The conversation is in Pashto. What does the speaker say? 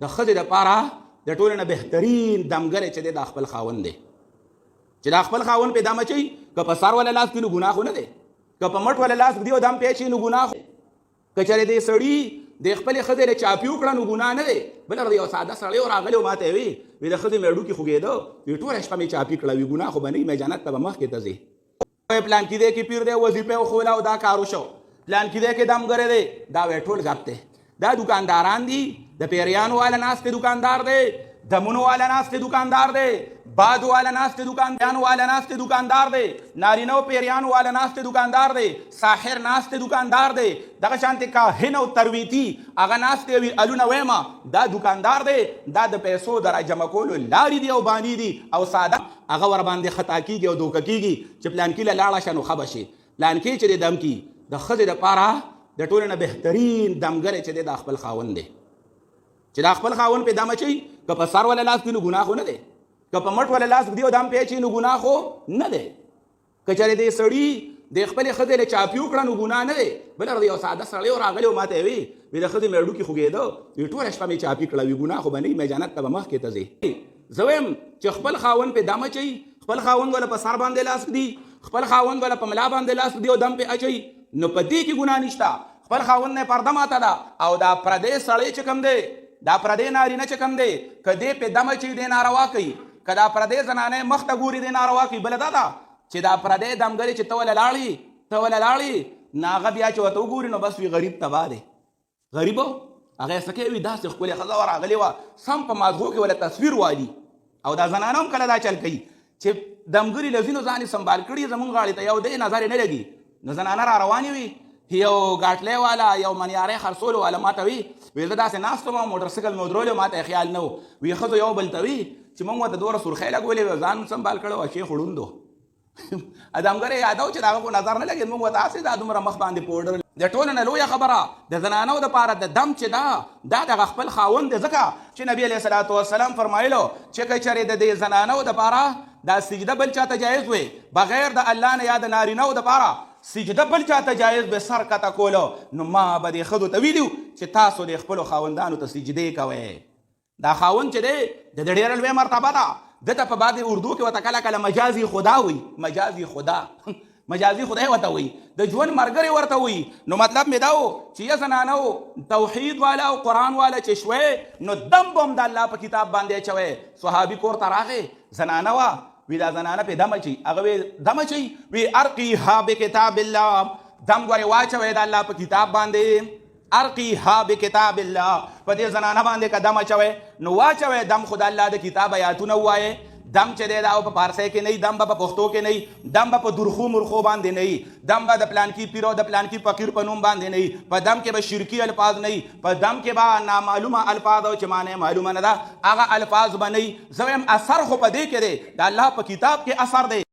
د ښځې دپاره د ټولو نه بهترین دمګری چې دی دا خپل خاوند دی چې دا خپل خاوند پې دم اچوي که په سر ولا لاس کړي نو ګناه خو نه دی که په مټ ولا لاس ږدي او دم پې اچوي نو ګناه خو که چېرې دې سړي د خپلې ښځې له چاپي وکړه نو ګناه نه دی بله یو ساده سړی و راغلی و ما ته وي وي د ښځې مې هډوکي خوږېده وي ټوله شپه مې چاپي کړه وي ګناه خو به نه وي مې جنت ته به مخکې ته ځې پلان کې دی کې پیر دی وظیفه وښوله او دا کار وشو پلان کې دی کې دمګری دی دا وی ټول ګپ دی دا دکانداران دي د پیریانو والا ناست دکاندار دی دمونو والا ناست دکاندار دی بادو والا ناست دکاندارانو والا ناست دکاندار دی نارینه و پیریانو والا ناست دکاندار دی ساحر ناست دکاندار دی دغه شانتې کاهن او ترویتی هغه ناست وي الونه ویمه دا دکاندار دی دا د پیسو د راجمع کولو لارې دي او بانې دي او ساده هغه ورباندې خطا کېږي او دوکه کېږي چې پلانکي له لاړه شه نو ښه به شي پلانکي چې د دم کي د ښځې دپاره د ټولو نه بهترین دمګری چې دی دا خپل خاوند دی چې دا خپل خاوند پې دم اچوي که په سر ولا لاس کړي نو ګناه خو نه دی که په مټ ولا لاس ږدي او دم پې اچوي نو ګناه خو نه دی که چېرې دې سړي د خپلې ښځې له چاپي وکړه نو ګناه نه دی بله یو ساده سړی و راغلی و ما ته وي وي د ښځې مې هډوکي خوږېده وي ټوله شپه مې چاپي کړه وي ګناه خو به نه وي مې جنت ته به مخکې ته ځې زه وایم چې خپل خاوند پې دم اچوي خپل خاوند ولا په سر باندې لاس ږدي خپل خاوند ولا په ملا باندې لاس ږدي او دم پې اچوي نو په دې کې ګناه نشته خپل خاوند نه پرده ماته ده او دا پردی سړی چې کوم دی دا پردی نارینه چې کوم دی که دې پې دم اچوي دی ناروا کوي که دا پردی زنانې مخ ته ګوري دی ناروا کوي بله دا ده چې دا پردی دمګري چې ته وله لاړې نو هغه بیا چې ورته وګوري نو بس وي غریب تباه دی غریب هغه څه کوي داسې ښکلې ښځه ورغلې وه سم په مازغو کې وله تصویر والي او دا زنانه هم کله دا چل کوي چې دمګري له ځینو ځان یې سنبال کړي زمونږ غاړې ته یو دی نظر یې نه لګي نو زنانه را روانې وي یو ګاټلی والا یو منیاری خرڅولو والا ما ته وي وی زه داسې ناست وم موټرسایکل مې ودرولې ما ته خیال نه و وي ښځو یو بل ته وي چې موږ ورته دومره سرخۍ لګولې وې ځان سنبال کړی و شیخ ړوند و ادمګری یاده و چې د هغه خو نظر نه لګېد موږ ورته هسې دا دومره مخ باندې پوډر د ټولو نه لویه خبره د زنانو دپاره د دم چې دا دغه خپل خاوند دی ځکه چې نبي علیه صلات وسلام فرمایلو چې که چېرې د دې زنانو دپاره دا سجده بل چاته جایز وي بغیر د الله نه یا د نارینهو دپاره سجده بل چاته جایز به سر کته کولو نو ما به دې ښځو ته ویلي چې تاسو د خپلو خاوندانو ته سجدې کوئ دا خاوند چې دی د ډېره لویه مرتبه ده دته په بعد اردو کې ورته کله کله مجازي خدا وي مجازي خدا مجازي خدای ورته وي د ژوند ملګری ورته وي نو مطلب مې دا و چې یا زنانو توحید والا او قرآن والا چې شوی نو دم به هم د الله په کتاب باندې اچوی صحابي کور ته راغې زنانه وه وی دا زنانه پې دم اچوي هغه وی دم اچوي وی ارقیها بکتاب الله دم ګورې واچوی د الله په کتاب باندې ارقیها بکتاب الله په دې زنانه باندې که دم اچوی نو واچوی دم خو د الله د کتاب آیاتونه ووایې دم چې دی دا په پارسی کې نه دم به په پښتو کې نه دم به په درخو مرخو باندې نه دم به د پلانکي پیر او د پلانکي فقیر په نوم باندې نه په دم کې به شرکي الفاظ نه په دم کې به نامعلومه الفاظ او چې معنی معلومه نه ده هغه الفاظ به نه زه وایم اثر خو په دې کې دی د الله په کتاب کې اثر دی